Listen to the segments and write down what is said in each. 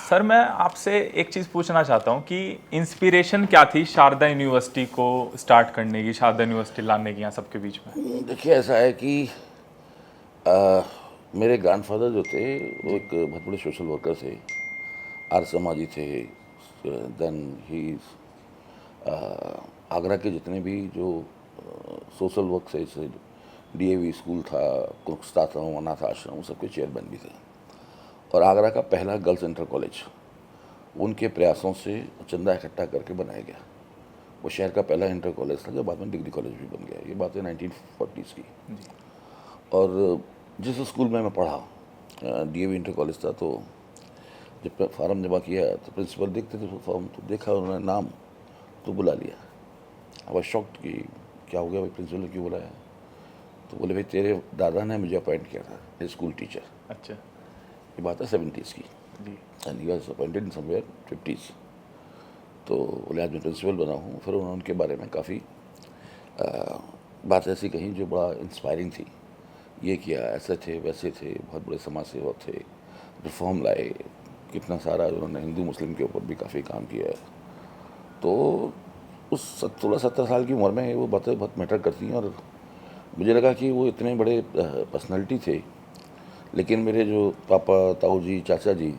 Sir मैं आपसे एक चीज़ पूछना चाहता हूँ कि इंस्पिरेशन क्या थी शारदा यूनिवर्सिटी को स्टार्ट करने की, शारदा यूनिवर्सिटी लाने की यहाँ सबके बीच में? देखिए ऐसा है कि मेरे ग्रैंडफादर जो थे वो जी। एक बहुत बड़े सोशल वर्कर थे, आर्य समाजी थे। देन ही आगरा के जितने भी जो सोशल वर्क से जैसे डीएवी स्कूल था, कुख्ता था, अनाथ आश्रम, सबके चेयरमैन भी थे। और आगरा का पहला गर्ल्स इंटर कॉलेज उनके प्रयासों से चंदा इकट्ठा करके बनाया गया। वो शहर का पहला इंटर कॉलेज था जो बाद में डिग्री कॉलेज भी बन गया। ये बात है 1940s की। जी। और जिस स्कूल में मैं पढ़ा, डीएवी इंटर कॉलेज था, तो जब फार्म जमा किया तो प्रिंसिपल देखते थे फॉर्म, तो देखा उन्होंने नाम तो बुला लिया। अब शॉक्ड कि क्या हो गया भाई, प्रिंसिपल ने क्यों बुलाया? तो बोले भाई तेरे दादा ने मुझे अपॉइंट किया था स्कूल टीचर। अच्छा। ये बात है 70s की। जी। And he was appointed in somewhere 50s। तो बोले आज मैं प्रिंसिपल बना हूँ। फिर उन्होंने उनके बारे में काफ़ी बात ऐसी कही जो बड़ा इंस्पायरिंग थी। ये किया, ऐसे थे वैसे थे, बहुत बड़े समाज सेवक थे, रिफॉर्म लाए, कितना सारा उन्होंने हिंदू मुस्लिम के ऊपर भी काफ़ी काम किया है। तो उस 16-17 साल की उम्र में वो बातें बहुत मैटर करती हैं। और मुझे लगा कि वो इतने बड़े पर्सनालिटी थे, लेकिन मेरे जो पापा, ताऊ जी, चाचा जी,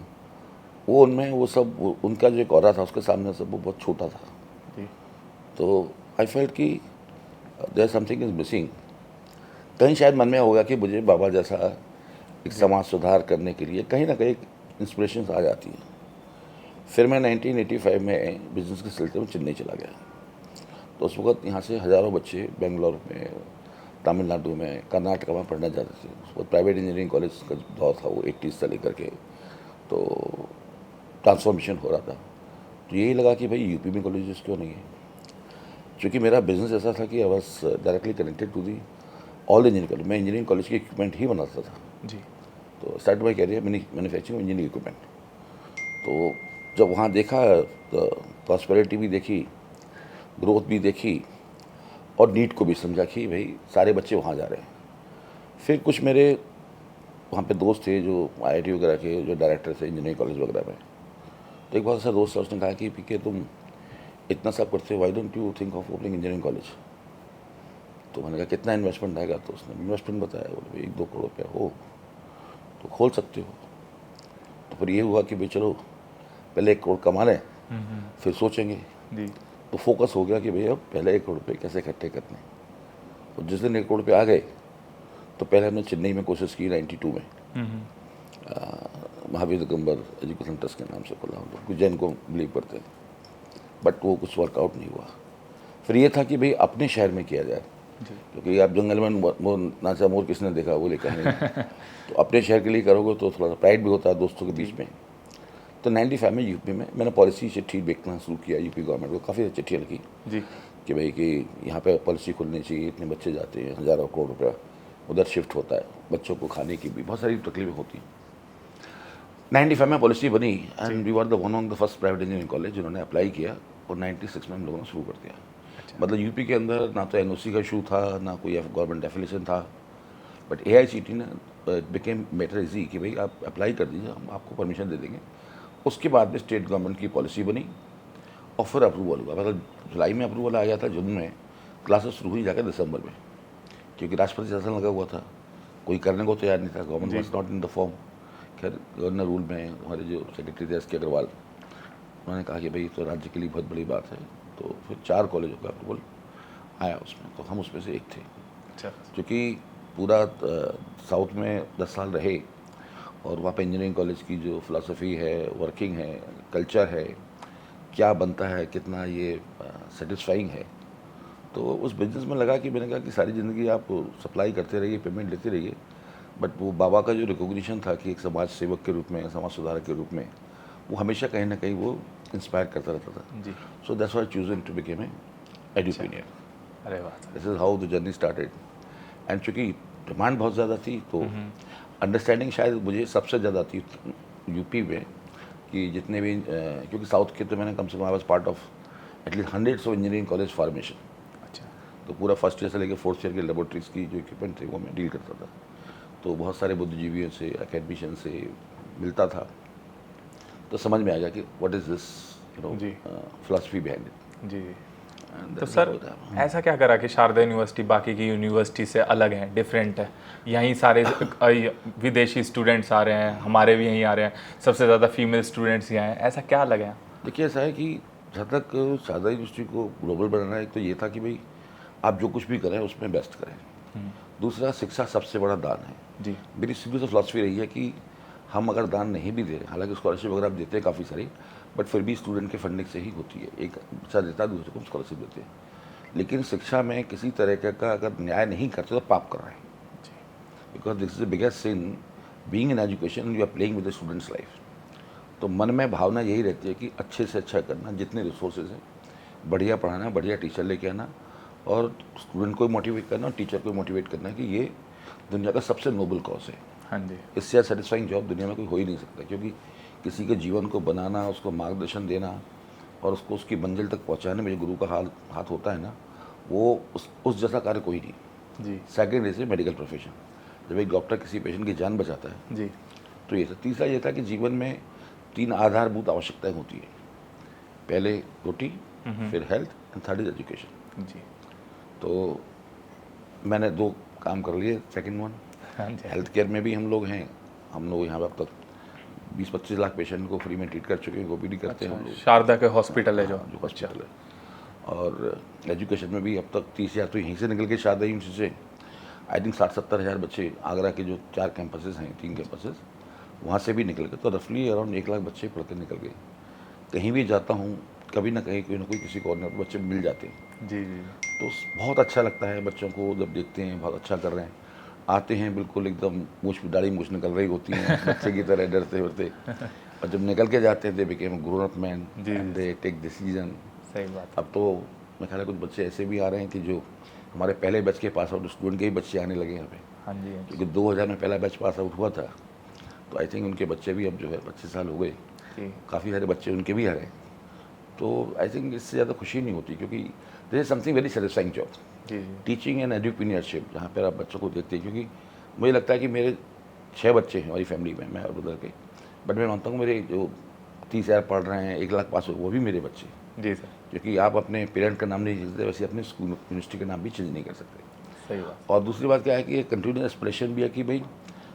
वो उनमें वो सब उनका जो एक ऑरा था उसके सामने सब वो बहुत छोटा था। जी। तो आई फेल्ट कि देयर समथिंग इज मिसिंग। कहीं शायद मन में होगा कि मुझे बाबा जैसा एक जी। समाज सुधार करने के लिए कहीं ना कहीं इंस्पिरेशन आ जाती है। फिर मैं 1985 में बिजनेस के सिलसिले में चेन्नई चला गया। तो उस वक्त यहाँ से हज़ारों बच्चे बेंगलोर में, तमिलनाडु में, कर्नाटक में पढ़ने जाते थे। उस वक्त प्राइवेट इंजीनियरिंग कॉलेज का दौर था, वो 80s से लेकर के। तो ट्रांसफॉर्मेशन हो रहा था। तो यही लगा कि भाई यूपी में कॉलेजेस क्यों नहीं है। क्योंकि मेरा बिजनेस ऐसा था कि I was directly connected to the all engineering college. मैं इंजीनियरिंग कॉलेज के इक्विपमेंट ही बनाता था। जी। तो start my career manufacturing engineering equipment. तो जब वहाँ देखा तो प्रॉस्पेरिटी भी देखी, ग्रोथ भी देखी, और नीड को भी समझा कि भाई सारे बच्चे वहाँ जा रहे हैं। फिर कुछ मेरे वहाँ पे दोस्त थे जो आईआईटी वगैरह के जो डायरेक्टर थे इंजीनियरिंग कॉलेज वगैरह में। तो एक बहुत सा दोस्त था, उसने कहा कि पीके तुम इतना सब करते हो, why don't you think of opening engineering college. तो मैंने कहा कितना इन्वेस्टमेंट आएगा? तो उसने इन्वेस्टमेंट बताया, बोले 1-2 करोड़ रुपया हो तो खोल सकते हो। तो फिर ये हुआ कि भाई चलो पहले 1 करोड़ कमा लें, फिर सोचेंगे। जी। तो फोकस हो गया कि भैया पहले 1 करोड़ रुपये कैसे इकट्ठे करने। और जिस दिन 1 करोड़ रुपये आ गए तो पहले हमने चेन्नई में कोशिश की 92 में। महावीर दिगंबर एजुकेशन ट्रस्ट के नाम से खोला, हम लोग जैन को बिलीव करते थे, बट वो कुछ वर्कआउट नहीं हुआ। फिर ये था कि भाई अपने शहर में किया जाए, जी। क्योंकि आप जंगल में मोर नाचा, मोर किसने देखा, वो लेकर नहीं। तो अपने शहर के लिए करोगे तो थोड़ा सा प्राइड भी होता है दोस्तों के बीच में। तो 95 में यूपी में मैंने पॉलिसी चिट्ठी देखना शुरू किया। यूपी गवर्नमेंट को काफ़ी चिट्ठियाँ लिखी जी। कि भाई कि यहाँ पे पॉलिसी खुलनी चाहिए, इतने बच्चे जाते हैं, हज़ारों करोड़ रुपया उधर शिफ्ट होता है, बच्चों को खाने की भी बहुत सारी तकलीफें होती हैं। 95 में पॉलिसी बनी and we were the one of the first private engineering college जिन्होंने अप्लाई किया। और 96 में हम लोगों ने शुरू कर दिया। मतलब यूपी के अंदर ना तो एनओसी का इशू था, ना कोई गवर्नमेंट एफिलेशन था, बट एआईसीटी ने बिकेम मैटर इजी कि भाई आप अप्लाई कर दीजिए, हम आपको परमिशन दे देंगे। उसके बाद में स्टेट गवर्नमेंट की पॉलिसी बनी और फिर अप्रूवल हुआ। मतलब जुलाई में अप्रूवल आ गया था, जून में क्लासेस शुरू हुई जाकर दिसंबर में, क्योंकि राष्ट्रपति शासन लगा हुआ था, कोई करने को तैयार नहीं था, गवर्नमेंट जी। Was not in the form. खैर गवर्नर रूल में हमारे जो सेक्रेटरी थे एस.के. अग्रवाल, उन्होंने कहा कि भाई तो राज्य के लिए बहुत बड़ी बात है। तो फिर 4 कॉलेजों का अप्रूवल आया उसमें, तो हम उसमें से एक थे। अच्छा। क्योंकि पूरा साउथ में 10 साल रहे और वहाँ पे इंजीनियरिंग कॉलेज की जो फिलॉसफी है, वर्किंग है, कल्चर है, क्या बनता है, कितना ये सेटिस्फाइंग है। तो उस बिजनेस में लगा कि मैंने कहा कि सारी ज़िंदगी आप सप्लाई करते रहिए, पेमेंट लेते रहिए, बट वो बाबा का जो रिकॉग्निशन था कि एक समाज सेवक के रूप में, समाज सुधारक के रूप में, वो हमेशा कहीं ना कहीं वो इंस्पायर करता रहता था। जी। So that's why choosing to became a अच्छा। एडुकेनियर। अरे वाह सर। This is how the journey started. And चूँकि डिमांड बहुत ज़्यादा थी तो अंडरस्टैंडिंग शायद मुझे सबसे ज़्यादा थी यूपी में, कि जितने भी क्योंकि साउथ के तो मैंने कम से कम I was part of at least hundreds of engineering college formation. अच्छा। तो पूरा फर्स्ट ईयर से लेकर 4th ईयर के लेबोरेटरीज की जो इक्विपमेंट थे वो मैं डील करता था। तो बहुत सारे बुद्धिजीवियों से, एकेडमिशियन से मिलता था। तो समझ में आएगा कि व्हाट इज दिस जी। Philosophy behind it. जी। तो सर ऐसा क्या करा कि शारदा यूनिवर्सिटी बाकी की यूनिवर्सिटी से अलग है, डिफरेंट है? यहीं सारे विदेशी स्टूडेंट्स आ रहे हैं, हमारे भी यहीं आ रहे हैं, सबसे ज़्यादा फीमेल स्टूडेंट्स यहाँ हैं, ऐसा क्या अलग है? देखिए ऐसा है कि जहाँ तक शारदा यूनिवर्सिटी को ग्लोबल बनाना है, तो ये था कि भाई आप जो कुछ भी करें उसमें बेस्ट करें। दूसरा, शिक्षा सबसे बड़ा दान है। जी। मेरी सीधी तो फिलॉसफी रही है कि हम अगर दान नहीं भी दे रहे, हालांकि स्कॉलरशिप वगैरह आप देते हैं काफ़ी सारी, बट फिर भी स्टूडेंट के फंडिंग से ही होती है। एक बच्चा देता है, दूसरे को स्कॉलरशिप देते हैं। लेकिन शिक्षा में किसी तरह का अगर न्याय नहीं करते तो पाप कर रहे हैं, because this is the biggest sin being in education, you are playing with the students life. तो मन में भावना यही रहती है कि अच्छे से अच्छा करना, जितने रिसोर्सेज हैं बढ़िया पढ़ाना, बढ़िया टीचर लेके आना, और स्टूडेंट को मोटिवेट करना और टीचर को मोटिवेट करना कि ये दुनिया का सबसे नोबल कॉज है। हाँ जी। इससे सेटिस्फाइंग जॉब दुनिया में कोई हो ही नहीं सकता, क्योंकि किसी के जीवन को बनाना, उसको मार्गदर्शन देना और उसको उसकी मंजिल तक पहुंचाने में जो गुरु का हाथ होता है ना, वो उस जैसा कार्य कोई नहीं। जी। Second is medical profession. जब एक डॉक्टर किसी पेशेंट की जान बचाता है जी। तो ये था। तीसरा ये था कि जीवन में 3 आधारभूत आवश्यकताएं होती है। पहले रोटी, फिर health and third is education. जी। तो मैंने 2 काम कर लिए। सेकंड वन, हाँ जी। हेल्थ केयर में भी हम लोग हैं। हम लोग यहाँ पे अब तक 20-25 लाख पेशेंट को फ्री में ट्रीट कर चुके हैं, ओपीडी करते हैं हम लोग। शारदा के हॉस्पिटल है जो हॉस्पिटल है। और एजुकेशन में भी अब तक 30,000 तो यहीं से निकल के शारदा यूनिवर्सिटी से, आई थिंक 60-70 हज़ार बच्चे आगरा के जो 4 कैंपसेस हैं, 3 कैंपसेस, वहाँ से भी निकल गए। तो रफली अराउंड 1 लाख बच्चे पढ़ के निकल गए। कहीं भी जाता हूँ, कभी ना कहीं कोई ना कोई किसी कॉर्नर पर बच्चे मिल जाते हैं। जी। जी। तो बहुत अच्छा लगता है बच्चों को जब देखते हैं बहुत अच्छा कर रहे हैं। आते हैं बिल्कुल एकदम दाढ़ी मूछ निकल रही होती हैं बच्चे की तरह डरते डरते, और जब निकल के जाते हैं they became grown up man and they take decision. सही बात। अब तो मैं ख्याल है कुछ बच्चे ऐसे भी आ रहे हैं कि जो हमारे पहले बैच के पास आउट स्टूडेंट के ही बच्चे आने लगे यहाँ पे, हाँ जी। क्योंकि 2000 में पहला बैच पास आउट हुआ था। तो आई थिंक उनके बच्चे भी अब जो है 25 साल हो गए, काफ़ी सारे बच्चे उनके भी आ रहे हैं। तो आई थिंक इससे ज़्यादा खुशी नहीं होती, क्योंकि this is something very satisfying job, जी। टीचिंग एंड एंटरप्रेन्योरशिप, जहाँ पर आप बच्चों को देखते हैं। क्योंकि मुझे लगता है कि मेरे 6 बच्चे हैं हमारी फैमिली में, मैं और ब्रदर के, बट मैं मानता हूँ मेरे जो 30,000 पढ़ रहे हैं, 1 लाख पास हो, वो भी मेरे बच्चे। जी सर। क्योंकि आप अपने पेरेंट का नाम नहीं चेंजते, वैसे अपने स्कूल यूनिवर्सिटी का नाम भी चेंज नहीं कर सकते। सही बात। और दूसरी बात क्या है कि कंटिन्यूस एस्पिरेशन भी है कि भाई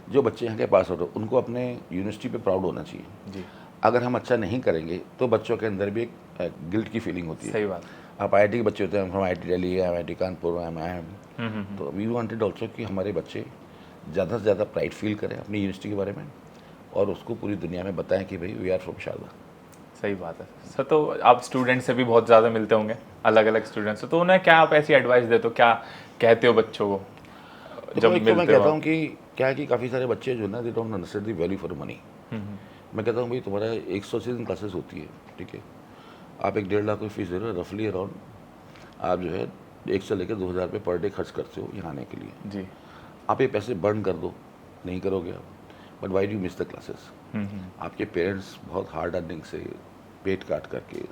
जो बच्चे यहाँ के पास आउट हो उनको अपने यूनिवर्सिटी पे प्राउड होना चाहिए। जी। अगर हम अच्छा नहीं करेंगे तो बच्चों के अंदर भी एक गिल्ट की फीलिंग होती है। सही बात। आप IIT के बच्चे होते हैं, from IIT Delhi, IIT Kanpur, IIM, तो वी वांटेड ऑल्सो कि हमारे बच्चे ज़्यादा से ज़्यादा प्राइड फील करें अपनी यूनिवर्सिटी के बारे में, और उसको पूरी दुनिया में बताएं कि भाई वी आर फ्रॉम शारदा। सही बात है सर। तो आप स्टूडेंट से भी बहुत ज़्यादा मिलते होंगे, अलग अलग स्टूडेंट से, तो उन्हें क्या आप ऐसी एडवाइस देते हो, क्या कहते हो बच्चों को जब एक तो मैं मिलते कहता हो? हूँ कि क्या है कि काफ़ी सारे बच्चे जो है ना, they don't understand the value for money. मैं कहता हूँ भाई तुम्हारा 100 से दिन क्लासेस होती है, ठीक है, आप 1-1.5 लाख की फीस दे रहे हो, रफली अराउंड आप जो है 1 से लेकर 2,000 रुपये पर डे खर्च करते हो यहाँ आने के लिए। जी। आप ये पैसे बर्न कर दो, नहीं करोगे आप, but why do miss the classes? आपके पेरेंट्स बहुत हार्ड अर्निंग से पेट काट करके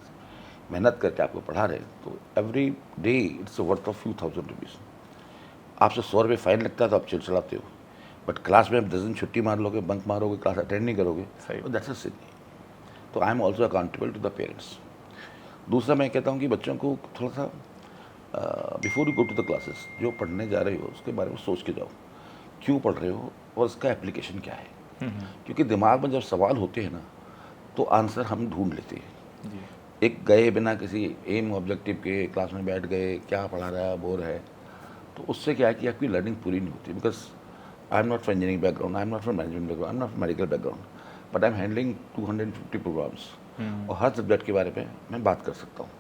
मेहनत करके आपको पढ़ा रहे हैं, तो every day it's worth of few thousand rupees. आपसे 100 रुपये फाइन लगता है तो आप चिड़चिड़ाते हो, बट क्लास में आप 10 दिन छुट्टी मार लोगे, बंक मारोगे, क्लास अटेंड नहीं करोगे, तो दैट्स अ सिन। तो I am also accountable to the parents. दूसरा मैं कहता हूँ कि बच्चों को थोड़ा सा before you go to the classes, जो पढ़ने जा रहे हो उसके बारे में सोच के जाओ, क्यों पढ़ रहे हो और उसका एप्लीकेशन क्या है। क्योंकि दिमाग में जब सवाल होते हैं ना, तो आंसर हम ढूंढ लेते हैं। जी। एक गए बिना किसी एम ऑब्जेक्टिव के क्लास में बैठ गए, क्या पढ़ा रहा है, बोर है, तो उससे क्या है कि आपकी लर्निंग पूरी नहीं होती। Because I am not from engineering background, I am not from management background, I am not from medical background, but I am handling 250 programs, और हर सब्जेक्ट के बारे में मैं बात कर सकता हूँ।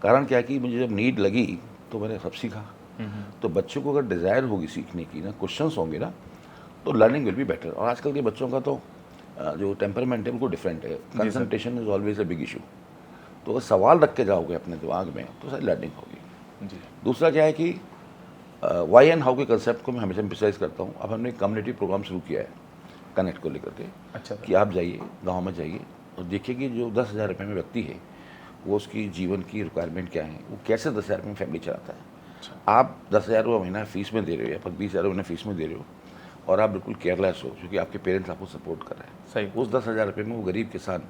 कारण क्या है कि मुझे जब नीड लगी तो मैंने सब सीखा। तो बच्चों को अगर डिज़ायर होगी सीखने की ना, क्वेश्चंस होंगे ना, तो लर्निंग विल बी बेटर। और आजकल के बच्चों का तो जो टेम्परामेंट है उनको डिफरेंट है, concentration is always a big issue. तो अगर सवाल रख के जाओगे अपने दिमाग में तो सारी लर्निंग होगी। जी। दूसरा क्या है कि वाई एंड हाउ के कंसेप्ट को मैं हमेशा एम्फसाइज करता हूँ। अब हमने एक कम्युनिटी प्रोग्राम शुरू किया है कनेक्ट को लेकर के, अच्छा कि आप जाइए गांव में जाइए और देखिए कि जो 10,000 रुपये में व्यक्ति है वो उसकी जीवन की रिक्वायरमेंट क्या है, वो कैसे 10,000 रुपये में फैमिली चलाता है। आप 10,000 रुपये महीना फीस में दे रहे हो या 20,000 रुपये फीस में दे रहे हो, और आप बिल्कुल केयरलेस हो क्योंकि आपके पेरेंट्स आपको सपोर्ट कर रहे हैं। सही। उस 10,000 रुपये में वो गरीब किसान,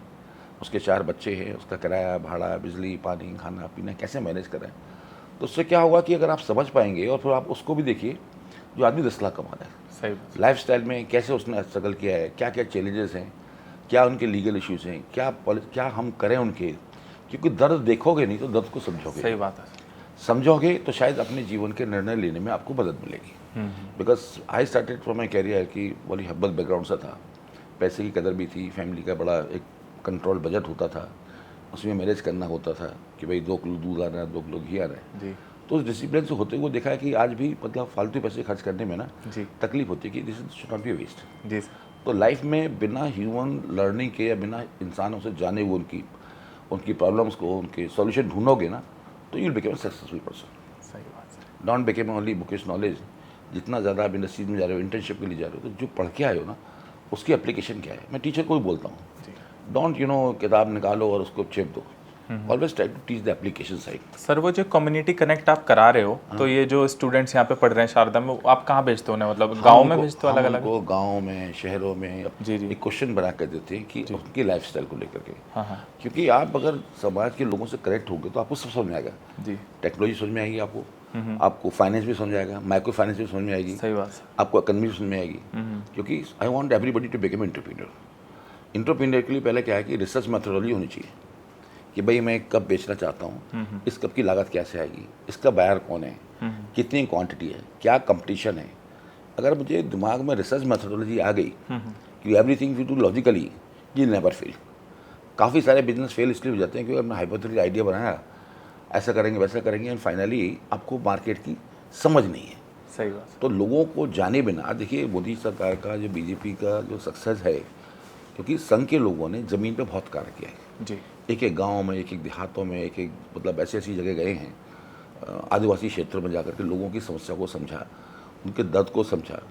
उसके 4 बच्चे हैं, उसका किराया, भाड़ा, बिजली, पानी, खाना पीना कैसे मैनेज कर रहे हैं। तो उससे क्या होगा कि अगर आप समझ पाएंगे और फिर आप उसको भी देखिए जो आदमी 10 लाख कमा रहा है, सही। लाइफ स्टाइल में कैसे उसने स्ट्रगल किया है, क्या क्या चैलेंजेस हैं, क्या उनके लीगल इश्यूज हैं, क्या हम करें उनके, क्योंकि दर्द देखोगे नहीं तो दर्द को समझोगे। सही बात है। समझोगे तो शायद अपने जीवन के निर्णय लेने में आपको मदद मिलेगी। Because I started from my career कि बड़ी हब्बल बैकग्राउंड से था, पैसे की कदर भी थी, फैमिली का बड़ा एक कंट्रोल बजट होता था, उसमें मैनेज करना होता था कि भाई 2 किलो दूध आना है, 2 किलो घी आना है। जी तो उस डिसिप्लिन से होते हुए देखा है कि आज भी मतलब फालतू पैसे खर्च करने में ना जी तकलीफ होती है कि this should not be waste. जी सर। तो लाइफ में बिना ह्यूमन लर्निंग के या बिना इंसानों से जाने हुए उनकी प्रॉब्लम्स को, उनके सॉल्यूशन ढूंढोगे ना तो you will become a successful person. सही बात sir. Don't become only bookish knowledge. जितना ज़्यादा आप इंडस्ट्रीज में जा रहे हो, इंटर्नशिप के लिए जा रहे हो, तो जो पढ़ के आए हो ना उसकी एप्लीकेशन क्या है। मैं टीचर को भी बोलता हूँ, डोंट किताब निकालो और उसको चेप दो, always try to teach the application side. Sir वो जो कम्युनिटी कनेक्ट आप करा रहे हो, तो ये जो स्टूडेंट्स यहाँ पे पढ़ रहे हैं शारदा में, वो आप कहाँ भेजते हो उन्हें, मतलब गांव में भेजते हो अलग अलग? गाँव में, शहरों में जी जी। एक क्वेश्चन बना कर देते हैं कि उनकी लाइफ स्टाइल को लेकर के। हाँ हाँ क्योंकि आप अगर समाज के लोगों से कनेक्ट होंगे तो आपको सब समझ में आएगा। जी। टेक्नोलॉजी समझ में आएगी आपको फाइनेंस भी समझ में आएगा, माइक्रो फाइनेंस भी समझ में आएगी, सही बात सर। आपको इकोनॉमी भी समझ में आएगी। क्योंकि I want everybody to become entrepreneur. Entrepreneur के लिए पहले क्या है कि रिसर्च मेथोडोलॉजी होनी चाहिए कि भाई मैं कब बेचना चाहता हूँ, इस कप की लागत कैसे आएगी, इसका बायर कौन है, कितनी क्वांटिटी है, क्या कंपटीशन है। अगर मुझे दिमाग में रिसर्च मेथोडोलॉजी आ गई कि everything you do logically, you never fail. काफ़ी सारे बिजनेस फेल इसलिए हो जाते हैं क्योंकि हमने हाइपोथेटिकल आइडिया बनाया, ऐसा करेंगे वैसा करेंगे, एंड फाइनली आपको मार्केट की समझ नहीं है। सही बात। तो लोगों को जाने बिना, देखिए मोदी सरकार का जो बीजेपी का जो सक्सेस है, क्योंकि संघ के लोगों ने ज़मीन पे बहुत कार्य किया है। जी। एक एक गांव में, एक एक देहातों में, एक एक मतलब ऐसी ऐसी जगह गए हैं, आदिवासी क्षेत्र में जाकर के लोगों की समस्या को समझा, उनके दर्द को समझा,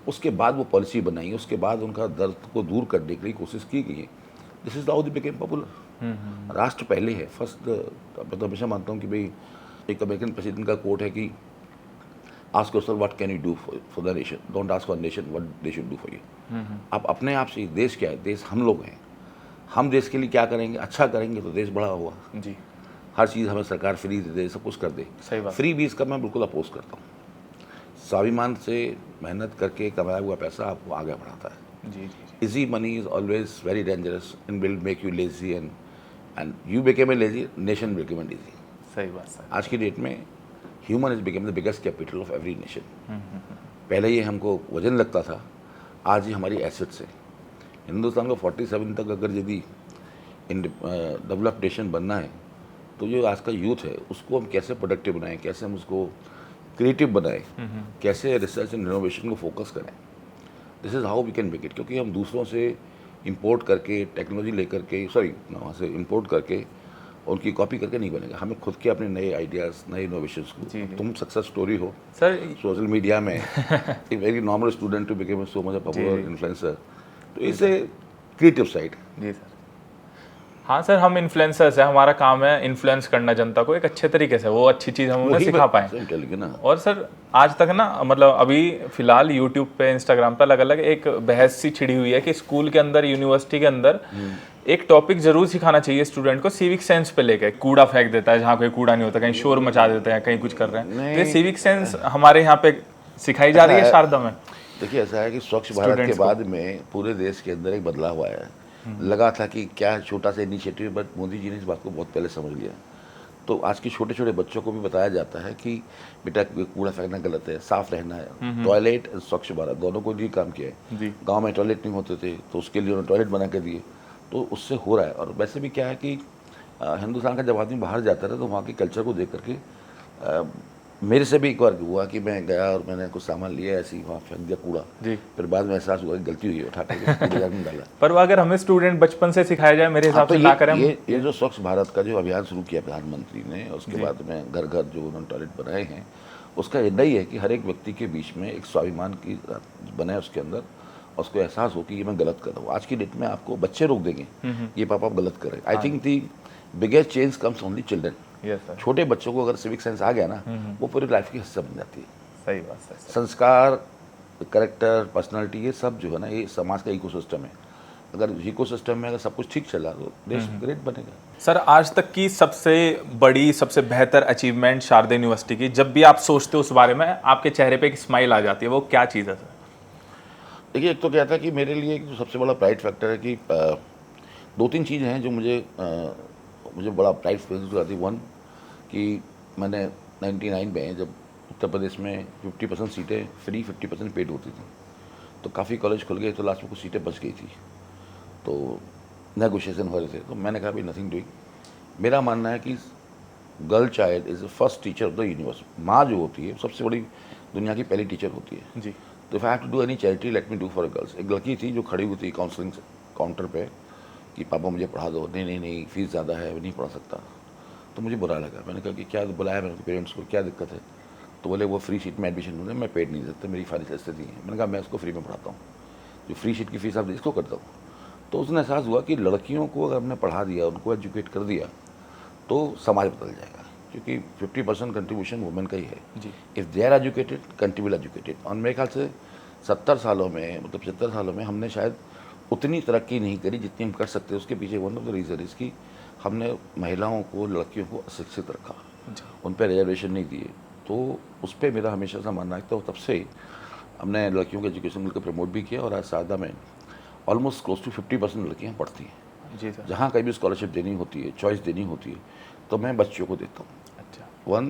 उसके बाद वो पॉलिसी बनाई, उसके बाद उनका दर्द को दूर करने के लिए कोशिश की गई है। This is how they became popular. राष्ट्र पहले है, फर्स्ट। मैं तो हमेशा मानता हूँ कि भाई एक अमेरिकन प्रेसिडेंट का कोट है कि ask yourself what can you do for the nation, don't ask for nation what they should do for you. आप अपने आप से, देश क्या है, देश हम लोग हैं, हम देश के लिए क्या करेंगे, अच्छा करेंगे तो देश बड़ा होगा। जी। हर चीज़ हमें सरकार फ्री दे दे, सब कुछ कर दे। सही बात। फ्री भी इसका मैं बिल्कुल अपोज करता हूँ। स्वाभिमान से मेहनत करके कमाया हुआ पैसा आपको आगे बढ़ाता है। जी जी। Easy money is always very dangerous and will make you lazy, and you became a lazy, nation became a lazy. सही बात सर। आज की डेट में human is became the biggest capital of every nation. पहले ये हमको वजन लगता था, आज ये हमारी एसेट्स है। हिंदुस्तान को 47 तक अगर यदि डेवलप्ड नेशन बनना है तो जो आज का यूथ है उसको हम कैसे प्रोडक्टिव बनाएं, कैसे हम उसको क्रिएटिव बनाएं, कैसे रिसर्च एंड इनोवेशन को फोकस करें, this is how we can make it. क्योंकि हम दूसरों से इंपोर्ट करके, टेक्नोलॉजी लेकर के, वहाँ से इंपोर्ट करके उनकी कॉपी करके नहीं बनेगा। हमें खुद के अपने नए आइडियाज़, नए इनोवेशंस को, तुम सक्सेस स्टोरी हो सर। सोशल मीडिया में, एक very normal student to become so much a popular influencer, तो इसे क्रिएटिव साइड। जी सर। हाँ सर, हम इन्फ्लुएंसर्स हैं, हमारा काम है इन्फ्लुएंस करना जनता को एक अच्छे तरीके से, वो अच्छी चीज़ हम उन्हें सिखा पाएँ ना। और सर आज तक ना, मतलब अभी फिलहाल यूट्यूब पे, इंस्टाग्राम पे अलग अलग एक बहस सी छिड़ी हुई है कि स्कूल के अंदर, यूनिवर्सिटी के अंदर एक टॉपिक जरूर सिखाना चाहिए स्टूडेंट को, सिविक सेंस पे लेके। कूड़ा फेंक देता है जहाँ कोई कूड़ा नहीं होता, कहीं शोर मचा देते हैं, कहीं कुछ कर रहे हैं, तो ये सिविक सेंस हमारे यहाँ पे सिखाई जा रही है शारदा में। देखिए ऐसा है कि स्वच्छ भारत के बाद में पूरे देश के अंदर एक बदलाव आया है। लगा था कि क्या छोटा सा इनिशिएटिव, बट मोदी जी ने इस बात को बहुत पहले समझ लिया। तो आज के छोटे छोटे बच्चों को भी बताया जाता है कि बेटा कूड़ा फेंकना गलत है, साफ रहना है। टॉयलेट, स्वच्छ भारत दोनों को लिए काम किया है। गांव में टॉयलेट नहीं होते थे तो उसके लिए उन्होंने टॉयलेट बना के दिए, तो उससे हो रहा है। और वैसे भी क्या है कि हिंदुस्तान का जब आदमी बाहर जाता है तो वहाँ के कल्चर को देख करके, मेरे से भी एक बार हुआ कि मैं गया और मैंने कुछ सामान लिया, ऐसे ही वहाँ फेंक दिया कूड़ा। फिर बाद में एहसास हुआ कि गलती हुई है, उठा कर डाला। पर अगर हमें स्टूडेंट बचपन से सिखाया जाए, मेरे हिसाब से ना करें। ये जो स्वच्छ भारत का जो अभियान शुरू किया प्रधानमंत्री ने, उसके बाद में घर घर जो उन्होंने टॉयलेट बनाए हैं, उसका इतना ही है कि हर एक व्यक्ति के बीच में एक स्वाभिमान की बनाए उसके अंदर, उसको एहसास हो कि ये मैं गलत कर रहा हूँ। आज की डेट में आपको बच्चे रोक देंगे, ये पापा आप गलत कर रहे हैं। I think the biggest change comes only children. छोटे बच्चों को अगर सिविक सेंस आ गया ना, वो पूरी लाइफ की हिस्सा बन जाती है। सही बात है। संस्कार करेक्टर, पर्सनालिटी, ये सब जो है ना, ये समाज का इकोसिस्टम है। अगर इकोसिस्टम में अगर सब कुछ ठीक चला तो देश ग्रेट बनेगा। सर, आज तक की सबसे बड़ी, सबसे बेहतर अचीवमेंट शारदा यूनिवर्सिटी की, जब भी आप सोचते हो उस बारे में, आपके चेहरे पे एक स्माइल आ जाती है, वो क्या चीज़ है सर? देखिए, एक तो क्या था कि मेरे लिए एक सबसे बड़ा प्राइड फैक्टर है कि 2-3 चीज़ें हैं जो मुझे बड़ा प्राइड फील कराती। वन, कि मैंने 99 में जब उत्तर प्रदेश में 50% सीटें फ्री, 50% पेड होती थी, तो काफ़ी कॉलेज खुल गए, तो लास्ट में कुछ सीटें बच गई थी, तो नेगोशिएशन हो रहे थे, तो मैंने कहा भाई नथिंग डूइंग। मेरा मानना है कि girl child is the first teacher of the universe. माँ जो होती है सबसे बड़ी दुनिया की पहली टीचर होती है जी। तो if I have to do any charity, let me do for girls. एक लड़की थी जो खड़ी हुई थी काउंसलिंग काउंटर पे कि पापा मुझे पढ़ा दो। नहीं नहीं नहीं, फीस ज़्यादा है, नहीं पढ़ा सकता। तो मुझे बुरा लगा। मैंने कहा कि क्या बुलाया मैंने पेरेंट्स को, क्या दिक्कत है? तो बोले वो फ्री सीट में एडमिशन होने, मैं पेड नहीं सकता, मेरी फाइनेंशियल स्थिति है। मैंने कहा मैं उसको फ्री में पढ़ाता हूँ, जो फ्री सीट की फीस आप इसको करता हूँ। तो उसने एहसास हुआ कि लड़कियों को अगर हमने पढ़ा दिया, उनको एजुकेट कर दिया, तो समाज बदल जाएगा, क्योंकि 50% कंट्रीब्यूशन वुमेन का ही है। If they are educated, country will educated. और मेरे ख्याल से 70 सालों में, मतलब 70 सालों में हमने शायद उतनी तरक्की नहीं करी जितनी हम कर सकते। उसके पीछे one of the reason is कि हमने महिलाओं को, लड़कियों को अशिक्षित रखा, उन पर रिजर्वेशन नहीं दिए। तो उस पर मेरा हमेशा से मानना है। तो तब से हमने लड़कियों के एजुकेशन को प्रमोट भी किया, और आज सादा में ऑलमोस्ट क्लोज टू 50% लड़कियाँ पढ़ती हैं। जी सर। जहाँ कहीं भी स्कॉलरशिप देनी होती है, चॉइस देनी होती है, तो मैं बच्चियों को देता हूँ। अच्छा। वन,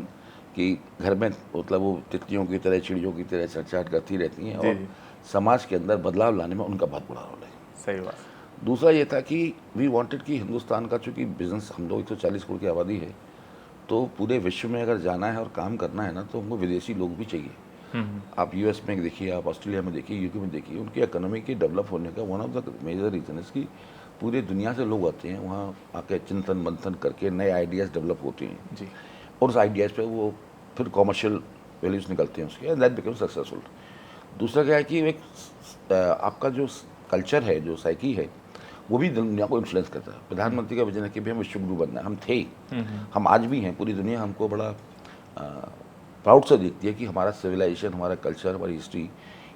कि घर में मतलब वो तितलियों की तरह, चिड़ियों की तरह चहचहाट करती रहती हैं, और समाज के अंदर बदलाव लाने में उनका बहुत बड़ा रोल है। सही बात। दूसरा ये था कि वी वांटेड कि हिंदुस्तान का, चूँकि बिजनेस, हम लोग 140 करोड़ की आबादी है, तो पूरे विश्व में अगर जाना है और काम करना है ना, तो हमको विदेशी लोग भी चाहिए। आप यूएस में देखिए, आप ऑस्ट्रेलिया में देखिए, यूके में देखिए, उनकी इकोनॉमी के डेवलप होने का one of the major reason है कि पूरे दुनिया से लोग आते हैं वहाँ, आके चिंतन मंथन करके नए आइडियाज़ डेवलप होते हैं जी। और उस आइडियाज़ पे वो फिर कॉमर्शियल वैल्यूज़ निकलते हैं उसके, एंड दैट बिकम सक्सेसफुल। दूसरा क्या है कि एक आपका जो कल्चर है, जो साइकी है, वो भी दुनिया को इन्फ्लुएंस करता है। प्रधानमंत्री का विजन है कि भाई हम विश्व गुरु बनना है। हम थे, हम आज भी हैं। पूरी दुनिया हमको बड़ा प्राउड से देखती है कि हमारा सिविलाइजेशन, हमारा कल्चर, हमारी हिस्ट्री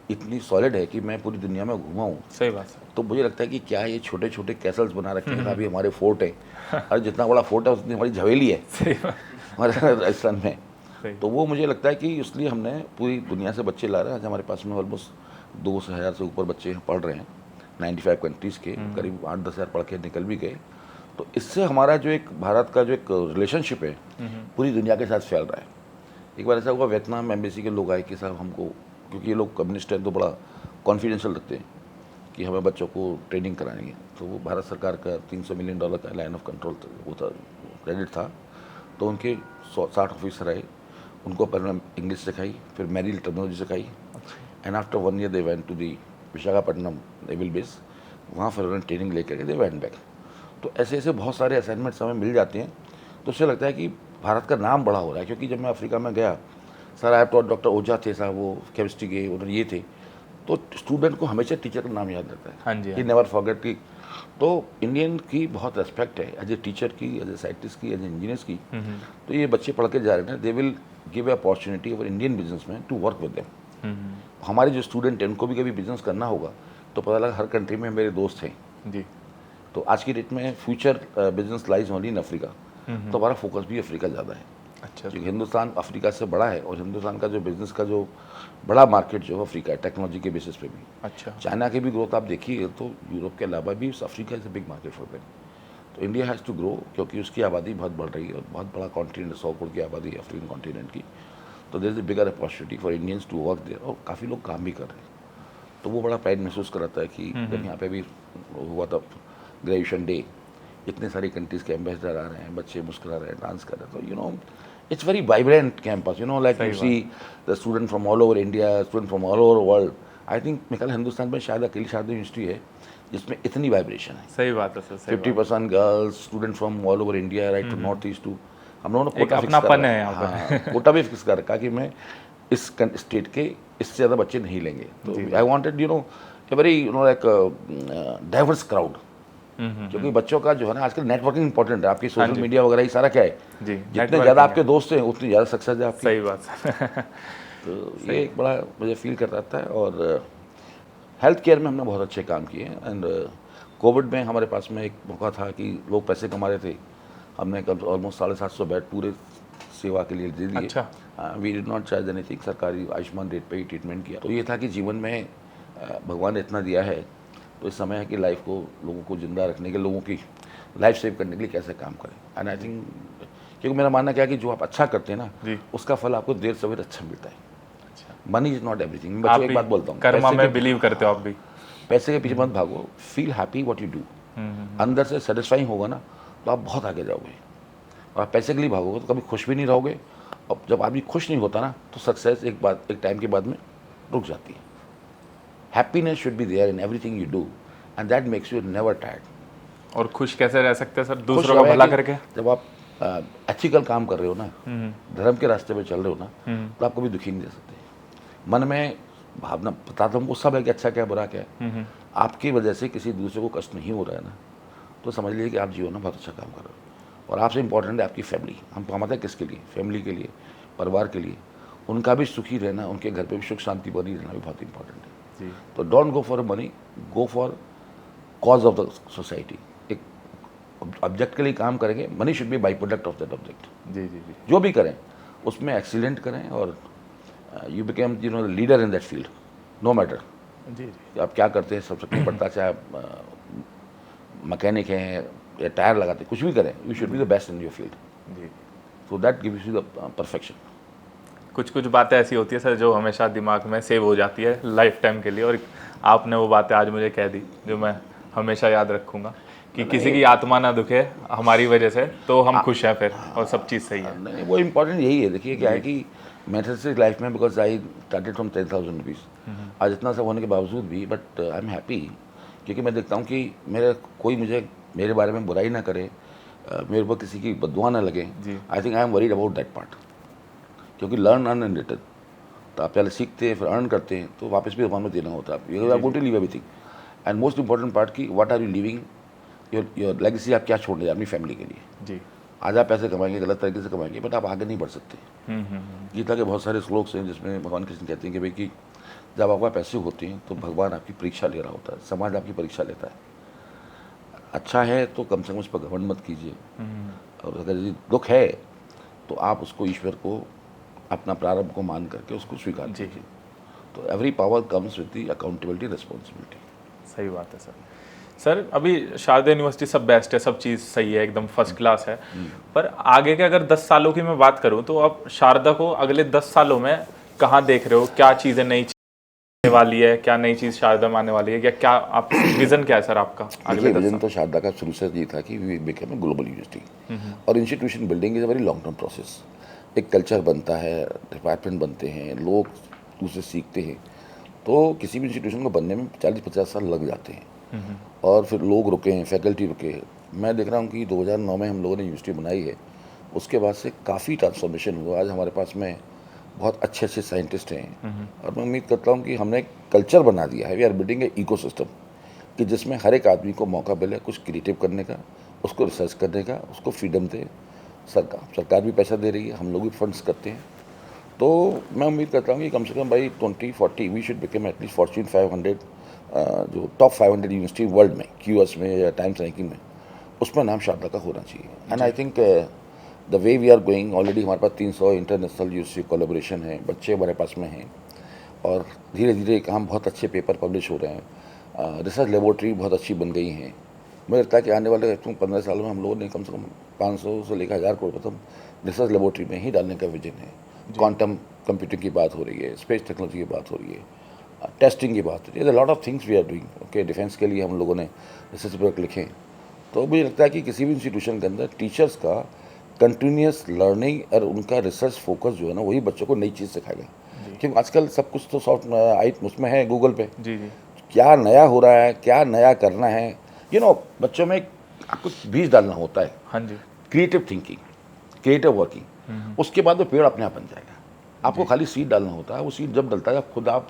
इतनी सॉलिड है कि मैं पूरी दुनिया में घूमा हूँ। सही बात है। तो मुझे लगता है कि क्या ये छोटे छोटे कैसल्स बना रखे हैं, अभी हमारे फोर्ट है, और जितना बड़ा फोर्ट है उतनी हमारी झवेली है सही बात। हमारे राजस्थान में। सही। तो वो मुझे लगता है कि इसलिए हमने पूरी दुनिया से बच्चे ला रहे हैं। आज हमारे पास में ऑलमोस्ट 2,000 से ऊपर बच्चे पढ़ रहे हैं 95 कंट्रीज़ के, करीब 8-10 हज़ार पढ़ के निकल भी गए। तो इससे हमारा जो एक भारत का जो एक रिलेशनशिप है पूरी दुनिया के साथ फैल रहा है। एक बार ऐसा हुआ, वियतनाम एम्बेसी के लोग आए कि साहब हमको, क्योंकि ये लोग कम्युनिस्ट हैं तो बड़ा कॉन्फिडेंशियल रखते हैं कि हमें बच्चों को ट्रेनिंग करानी है। तो वो भारत सरकार का $300 मिलियन का लाइन ऑफ कंट्रोल वो था, क्रेडिट था। तो उनके 60 ऑफिसर आए, उनको पहले इंग्लिश सिखाई, फिर मैरिल टर्मिनोलॉजी सिखाई, and after 1 year they went to the Visakhapatnam naval base. वहाँ फिर उन्होंने ट्रेनिंग लेकर के दे वेंट बैक। तो ऐसे ऐसे बहुत सारे असाइनमेंट्स हमें मिल जाते हैं। तो उससे लगता है कि भारत का नाम बड़ा हो रहा है। क्योंकि जब मैं अफ्रीका में गया, सर आई टॉट, डॉक्टर ओझा थे साहब, वो केमिस्ट्री के, उन्होंने ये थे, तो स्टूडेंट को हमेशा टीचर का नाम याद रहता है। हाँ जी। ही नेवर फॉरगेट की। तो इंडियन की बहुत रेस्पेक्ट है एज ए टीचर की, एज ए साइंटिस्ट की, एज ए इंजीनियर्स की। तो ये बच्चे पढ़ के जा रहे हैं, they will give a opportunity for Indian businessman to work with them. हमारे जो स्टूडेंट हैं उनको भी कभी बिजनेस करना होगा तो पता लगा हर कंट्री में मेरे दोस्त हैं जी। तो आज की डेट में future business lies only in Africa. तो हमारा फोकस भी अफ्रीका ज़्यादा है। अच्छा। क्योंकि हिंदुस्तान अफ्रीका से बड़ा है, और हिंदुस्तान का जो बिजनेस का जो बड़ा मार्केट जो अफ्रीका है, टेक्नोलॉजी के बेसिस पे भी। अच्छा। चाइना की भी ग्रोथ आप देखिए तो यूरोप के अलावा भी Africa is a big market for them. तो इंडिया हैज़ टू ग्रो, क्योंकि उसकी आबादी बहुत बढ़ रही है और बहुत बड़ा कॉन्टिनेंट, 100 करोड़ की आबादी है अफ्रीकन कॉन्टिनेंट की। तो there is a bigger opportunity for Indians to work there, और काफ़ी लोग काम भी कर रहे हैं। तो वो बड़ा प्राइड महसूस कराता है कि जब यहाँ पे भी हुआ था ग्रेजुएशन डे, इतने सारी कंट्रीज़ के एम्बेसडर आ रहे हैं, बच्चे मुस्कुरा रहे हैं, डांस कर रहे हैं। तो you know it's very vibrant campus, you know, like you see the student from all over India, student from all over world. I think मेरे ख्याल हिंदुस्तान में शायद अकेली शारदा यूनिवर्सिटी है जिसमें इतनी वाइब्रेशन है। सही बात है सर। सही 50% girls, student from all over India, right to north east too. हम लोगों ने एक अपनापन है यहाँ पे। कोटा भी फिक्स कर रखा कि मैं इस स्टेट के इससे ज़्यादा बच्चे नहीं लेंगे। तो I wanted you know a very you know like diverse crowd. क्योंकि बच्चों का जो है ना आजकल नेटवर्किंग इंपॉर्टेंट है। आपकी सोशल मीडिया वगैरह ये सारा क्या है, जी, जितने ज़्यादा आपके दोस्त हैं उतनी ज़्यादा सक्सेस है आपकी। सही बात। तो ये एक बड़ा मुझे फील करता है। और हेल्थ केयर में हमने बहुत अच्छे काम किए हैं। एंड कोविड में हमारे पास में एक मौका था कि लोग पैसे कमा रहे थे, हमने कब ऑलमोस्ट 750 बेड पूरे सेवा के लिए दे दिए। अच्छा। We did not charge anything, सरकारी आयुष्मान रेट पे ही ट्रीटमेंट किया। तो ये था कि जीवन में भगवान ने इतना दिया है, तो इस समय है कि लाइफ को, लोगों को जिंदा रखने के, लोगों की लाइफ सेव करने के लिए कैसे काम करें। एंड आई थिंक, क्योंकि मेरा मानना क्या है कि जो आप अच्छा करते हैं ना, जी। उसका फल आपको देर सवेर अच्छा मिलता है। अच्छा। Money is not everything. आप बच्चों एक भी बात बोलता हूँ, कर्मा में बिलीव करते हो आप भी? पैसे के पीछे मत भागो, feel happy what you do. अंदर से सेटिस्फाइंग होगा ना, तो आप बहुत आगे जाओगे। और आप पैसे के लिए भागोगे तो कभी खुश भी नहीं रहोगे। और जब आदमी खुश नहीं होता ना, तो सक्सेस एक टाइम के बाद में रुक जाती है। Happiness should be there in everything you do, and that makes you never tired. और खुश कैसे रह सकते हैं सर, दूसरों का भला करके? जब आप एथिकल काम कर रहे हो ना, धर्म के रास्ते पे चल रहे हो ना, तो आप कभी दुखी नहीं रह सकते। मन में भावना, बताता हूँ, वो सब है कि अच्छा क्या बुरा क्या है। आपकी वजह से किसी दूसरे को कष्ट नहीं हो रहा है ना, तो समझ लीजिए कि आप जीवन में बहुत अच्छा काम कर रहे हो। और आपसे इंपॉर्टेंट है आपकी फैमिली। हम कमाते हैं किसके लिए? फैमिली के लिए, परिवार के लिए। उनका भी सुखी रहना, उनके घर पे भी सुख शांति बनी रहना भी बहुत इंपॉर्टेंट है। तो don't go for money, go for cause of the society. एक ऑब्जेक्ट के लिए काम करेंगे, money should be by product of that object. जी जी जी। जो भी करें उसमें एक्सीलेंट करें, और you became leader in that field, no matter जी जी। आप क्या करते हैं। सबसे नहीं पड़ता, चाहे आप मैकेनिक हैं या टायर लगाते, कुछ भी करें, you should be the best in your field. जी। So that gives you the perfection. कुछ कुछ बातें ऐसी होती है सर जो हमेशा दिमाग में सेव हो जाती है लाइफ टाइम के लिए, और आपने वो बातें आज मुझे कह दी जो मैं हमेशा याद रखूंगा कि किसी की आत्मा ना दुखे हमारी वजह से, तो हम खुश हैं फिर, और सब चीज़ सही है। नहीं, वो इम्पोर्टेंट यही है। देखिए क्या है कि मैथमेटिक्स लाइफ में, because I started from 10,000 rupees, आज इतना सब होने के बावजूद भी, बट आई एम हैप्पी, क्योंकि मैं देखता हूँ कि कोई मुझे मेरे बारे में बुराई ना करे, मेरे ऊपर किसी की बददुआ ना लगे। I think I am worried about that part, क्योंकि लर्न अर्न एंड रिटर्न, तो आप पहले सीखते हैं, फिर अर्न करते हैं, तो वापस भी भगवान में देना होता है। आप going to leave everything, and most important part की what are you living, your legacy, आप क्या छोड़ने अपनी फैमिली के लिए। जी। आज आप पैसे कमाएंगे, गलत तरीके से कमाएंगे, बट आप आगे नहीं बढ़ सकते। गीता के बहुत सारे श्लोक हैं जिसमें भगवान कृष्ण कहते हैं कि भाई कि जब आपका पैसे होते हैं तो भगवान आपकी परीक्षा ले रहा होता है, समाज आपकी परीक्षा लेता है। अच्छा है तो कम से कम उस पर घमंड मत कीजिए, और अगर यदि दुख है तो आप उसको, ईश्वर को, अपना प्रारंभ को मान करके उसको स्वीकार कीजिए। तो every power comes with the accountability, responsibility. सही बात है सर। सर अभी शारदा यूनिवर्सिटी सब बेस्ट है, सब चीज़ सही है, एकदम फर्स्ट क्लास है, पर आगे के अगर 10 सालों की मैं बात करूं तो आप शारदा को अगले 10 सालों में कहाँ देख रहे हो? क्या चीज़ें नई आने वाली है, क्या नई चीज़ शारदा में आने वाली है, या क्या आप विजन क्या है सर आपका अगले 10 विजन साल? तो शारदा का शुरू से ये था कि we become a global university, और institution building is a very long term process. एक कल्चर बनता है, डिपार्टमेंट बनते हैं, लोग दूसरे सीखते हैं, तो किसी भी इंस्टीट्यूशन को बनने में 40-50 साल लग जाते हैं। और फिर लोग रुके हैं, फैकल्टी रुके हैं। मैं देख रहा हूँ कि 2009 में हम लोगों ने यूनिवर्सिटी बनाई है, उसके बाद से काफ़ी ट्रांसफॉर्मेशन हुआ। आज हमारे पास में बहुत अच्छे अच्छे साइंटिस्ट हैं, और मैं उम्मीद करता हूँ कि हमने एक कल्चर बना दिया है। We are building a ecosystem, कि जिसमें हर एक आदमी को मौका मिले कुछ क्रिएटिव करने का, उसको रिसर्च करने का, उसको फ्रीडम दे। सरकार भी पैसा दे रही है, हम लोग भी फंड्स करते हैं। तो मैं उम्मीद करता हूँ कि कम से कम by 2040 we should become at least fortune 500, जो टॉप 500 यूनिवर्सिटी वर्ल्ड में, QS में या टाइम्स रैंकिंग में, उसमें नाम शारदा का होना चाहिए। And I think the way we are going, already हमारे पास 300 इंटरनेशनल यूनिवर्सिटी कोलेबोरेशन है, बच्चे हमारे पास में हैं, और धीरे धीरे काम, बहुत अच्छे पेपर पब्लिश हो रहे हैं, रिसर्च लेबोरेटरी बहुत अच्छी बन गई हैं। मुझे लगता है कि आने वाले 15 सालों में हम लोगों ने कम से कम 500 से लेकर 1000 करोड़ रुपये रिसर्च लेबोरेटरी में ही डालने का विजन है। क्वांटम कंप्यूटिंग की बात हो रही है, स्पेस टेक्नोलॉजी की बात हो रही है, टेस्टिंग की बात हो रही है, lot of things we are doing. Okay, defence के लिए हम लोगों ने रिसर्च पेपर लिखे। तो मुझे लगता है कि किसी भी इंस्टीट्यूशन के अंदर टीचर्स का कंटिन्यूस लर्निंग और उनका रिसर्च फोकस जो है ना, वही बच्चों को नई चीज़ सिखाएगा। क्योंकि आजकल सब कुछ तो सॉफ्ट उसमें है, गूगल पे। जी जी। क्या नया हो रहा है, क्या नया करना है, बच्चों में आपको बीज डालना होता है। हाँ जी। क्रिएटिव थिंकिंग, क्रिएटिव वर्किंग, उसके बाद वो पेड़ अपने आप बन जाएगा। आपको खाली सीड डालना होता है, वो सीड जब डलता है खुद आप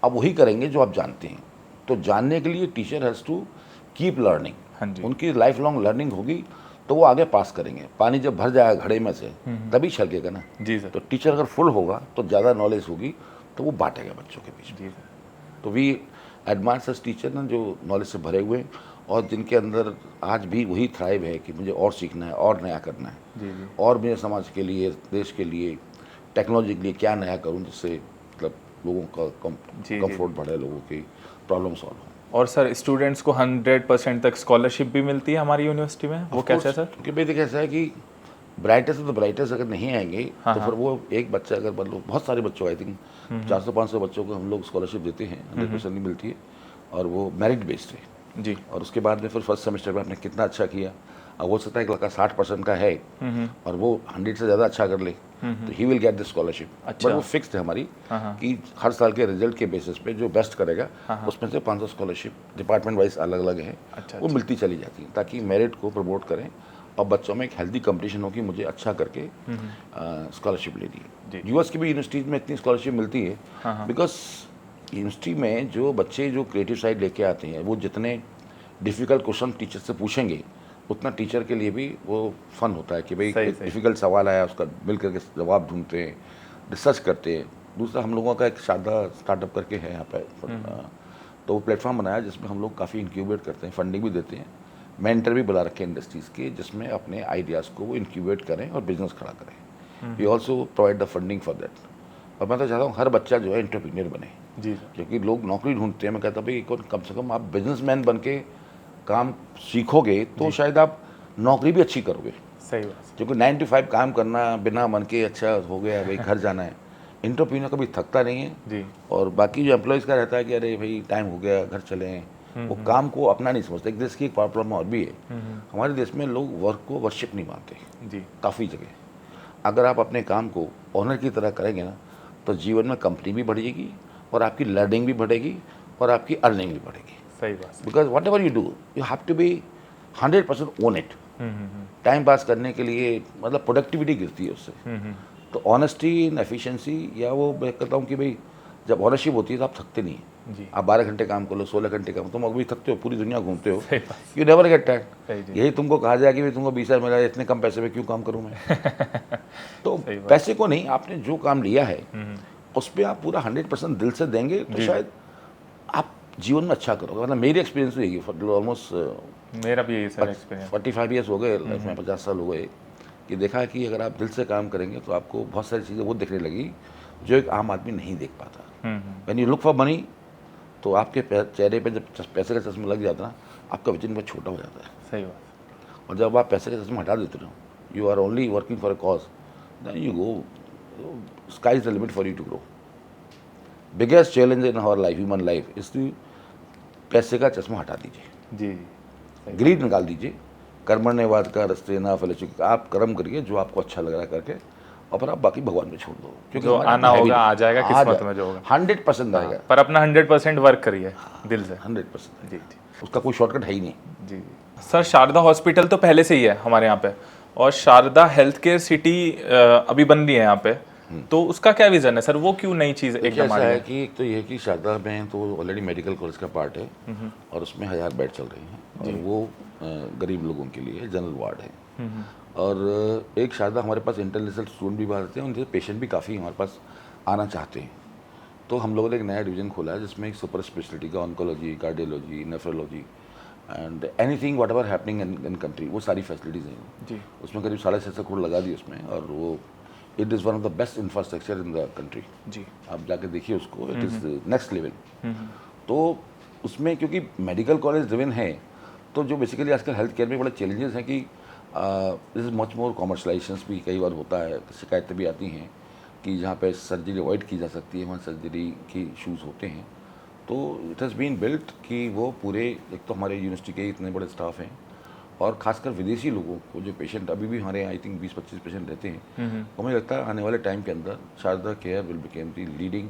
वही करेंगे जो आप जानते हैं। तो जानने के लिए teacher has to keep learning. हाँ जी। उनकी लाइफ लॉन्ग लर्निंग होगी, तो वो आगे पास करेंगे। पानी जब भर जाएगा घड़े में से तभी छलकेगा ना। जी सर। तो टीचर अगर फुल होगा तो ज़्यादा नॉलेज होगी तो वो बांटेगा बच्चों के बीच में। जी सर। तो वी एडमायर सच टीचर ना जो नॉलेज से भरे हुए हैं और जिनके अंदर आज भी वही थ्राइव है कि मुझे और सीखना है और नया करना है, जी जी। और मुझे समाज के लिए, देश के लिए, टेक्नोलॉजी के लिए क्या नया करूं जिससे मतलब लोगों का जी। कंफर्ट बढ़े, लोगों की प्रॉब्लम सॉल्व हो। और सर स्टूडेंट्स को 100% तक स्कॉलरशिप भी मिलती है हमारी यूनिवर्सिटी में, वो कैसे है सर? क्योंकि भाई देखिए ऐसा है कि ब्राइटेस्ट तो ब्राइटेस्ट अगर नहीं आएंगे तो फिर वो एक बच्चा अगर मतलब बहुत सारे बच्चों आई थिंक 400-500 बच्चों को हम लोग स्कॉलरशिप देते हैं, 100% नहीं मिलती है, और वो मेरिट बेस्ड है जी। और उसके बाद में फिर फर्स्ट सेमेस्टर में आपने कितना अच्छा किया, अब हो सकता है कि लड़का 60% का है और वो 100 से ज़्यादा अच्छा कर ले तो he will get the scholarship. अच्छा। बट वो फिक्स्ड है हमारी कि हर साल के रिजल्ट के बेसिस पे जो बेस्ट करेगा उसमें से 500 स्कॉलरशिप डिपार्टमेंट वाइज अलग अलग है, अच्छा, वो मिलती चली जाती है ताकि मेरिट को प्रमोट करें और बच्चों में एक हेल्दी कंपटीशन हो कि मुझे अच्छा करके स्कॉलरशिप लेनी है। यूएस की भी यूनिवर्सिटीज़ में इतनी स्कॉलरशिप मिलती है बिकॉज यूनिवर्सिटी में जो बच्चे जो क्रिएटिव साइड लेके आते हैं वो जितने डिफ़िकल्ट क्वेश्चन टीचर से पूछेंगे उतना टीचर के लिए भी वो फन होता है कि भाई एक डिफ़िकल्ट सवाल आया उसका मिल करके जवाब ढूंढते हैं, रिसर्च करते हैं। दूसरा हम लोगों का एक शारदा स्टार्टअप करके है यहाँ पे, तो वो प्लेटफॉर्म बनाया जिसमें हम लोग काफ़ी इंक्यूबेट करते हैं, फंडिंग भी देते हैं, मेंटर भी बुला रखे हैं इंडस्ट्रीज़ के जिसमें अपने आइडियाज़ को वो इंक्यूबेट करें और बिजनेस खड़ा करें। We also provide the funding for that. और मैं तो चाहता हूँ हर बच्चा जो है एंटरप्रेन्योर बने जी, क्योंकि लोग नौकरी ढूंढते हैं। मैं कहता भाई कम से कम आप बिजनेसमैन बन के काम सीखोगे तो शायद आप नौकरी भी अच्छी करोगे। सही बात। क्योंकि 9 to 5 काम करना बिना मन के अच्छा हो गया भाई घर जाना है, एंटरप्रेन्योर कभी थकता नहीं है जी। और बाकी जो एम्प्लॉयज़ का रहता है कि अरे भाई टाइम हो गया घर चलें, वो काम को अपना नहीं समझते। एक देश की एक प्रॉब्लम और भी है, हमारे देश में लोग वर्क को वर्शिप नहीं मानते जी। काफ़ी जगह। अगर आप अपने काम को ऑनर की तरह करेंगे ना तो जीवन में कंपनी भी बढ़ेगी और आपकी लर्निंग भी बढ़ेगी और आपकी अर्निंग भी बढ़ेगी। सही बात। Because whatever you do you have to be 100% own it. Time pass करने के लिए मतलब प्रोडक्टिविटी गिरती है उससे। तो ऑनेस्टी इन एफिशिएंसी, या वो मैं कहता हूँ कि भाई जब ऑनरशिप होती है तो आप थकते नहीं हैं जी। आप 12 घंटे काम कर लो, 16 घंटे काम, तुम अभी थकते हो, पूरी दुनिया घूमते हो, सही बात। यू नेवर गेट सही टायर्ड। जी। यही तुमको कहा जाए कि भाई तुमको 20,000 मिला, इतने कम पैसे में क्यों काम करूँ मैं। तो पैसे को नहीं, आपने जो काम लिया है उस पर आप पूरा 100% दिल से देंगे तो शायद आप जीवन में अच्छा करोगे। मतलब मेरी एक्सपीरियंस तो यही है, ऑलमोस्ट मेरा भी यही सर एक्सपीरियंस। 45 ईयर्स हो गए लाइफ में, 50 साल हो गए कि देखा है कि अगर आप दिल से काम करेंगे तो आपको बहुत सारी चीज़ें वो दिखने लगी जो एक आम आदमी नहीं देख पाता। When you look for money तो आपके चेहरे पे जब पैसे का चश्मा लग जाता है ना, आपका विजन बहुत छोटा हो जाता है। सही बात। और जब आप पैसे का चश्मा हटा देते हो, you are only working for a cause, then you go, sky is the limit for you to grow. Biggest challenge in our life, human life, इसलिए पैसे का चश्मा हटा दीजिए, जी। ग्रीड निकाल दीजिए, कर्मण्यवाद का रस्ते ना फले, आप कर्म करिए जो आपको अच्छा लग रहा है करके, और फिर आप बाकी भगवान में छोड़ दो, क्योंकि जो आना होगा आ जाएगा, किस्मत में जो होगा 100% आएगा। पर अपना 100% वर्क करिए दिल से। 100%। जी जी उसका कोई शॉर्टकट है ही नहीं। जी। सर शारदा हॉस्पिटल तो पहले से ही है हमारे यहाँ पे, और शारदा हेल्थ केयर सिटी अभी बन रही है यहाँ पे, तो उसका क्या विजन है सर? वो क्यों नई चीज़ एकदम ऐसा आ रही है है? कि एक तो ये है कि शारदा में तो ऑलरेडी मेडिकल कॉलेज का पार्ट है और उसमें 1000 बेड चल रहे हैं और वो गरीब लोगों के लिए जनरल वार्ड है। और एक शारदा हमारे पास इंटरनेशनल स्टूडेंट भी बाहर आते हैं, उनके पेशेंट भी काफ़ी हमारे पास आना चाहते हैं। तो हम लोगों ने एक नया डिवीज़न खोला है जिसमें एक सुपर स्पेशलिटी का oncology, cardiology, nephrology and anything what ever happening in country, वो सारी फैसिलिटीज़ हैं जी। उसमें। करीब 6.5 करोड़ लगा दी उसमें, और वो it is one of the best infrastructure in the country. जी। आप जाके देखिए उसको, इट इज़ नेक्स्ट लेवल। तो उसमें क्योंकि मेडिकल कॉलेज ड्रिवन है, तो जो बेसिकली आजकल हेल्थ केयर में बड़े चैलेंजेस हैं कि this is much more commercialisation भी कई बार होता है, शिकायतें भी आती हैं कि जहाँ पे सर्जरी अवॉइड की जा सकती है वहाँ सर्जरी की इशूज़ होते हैं। तो इट हैज़ बीन बिल्ट कि वो पूरे, एक तो हमारे यूनिवर्सिटी के इतने बड़े स्टाफ हैं और खासकर विदेशी लोगों को जो पेशेंट अभी भी हमारे आई थिंक 20-25 पेशेंट रहते हैं, तो मुझे लगता है आने वाले टाइम के अंदर Sharda care will became the leading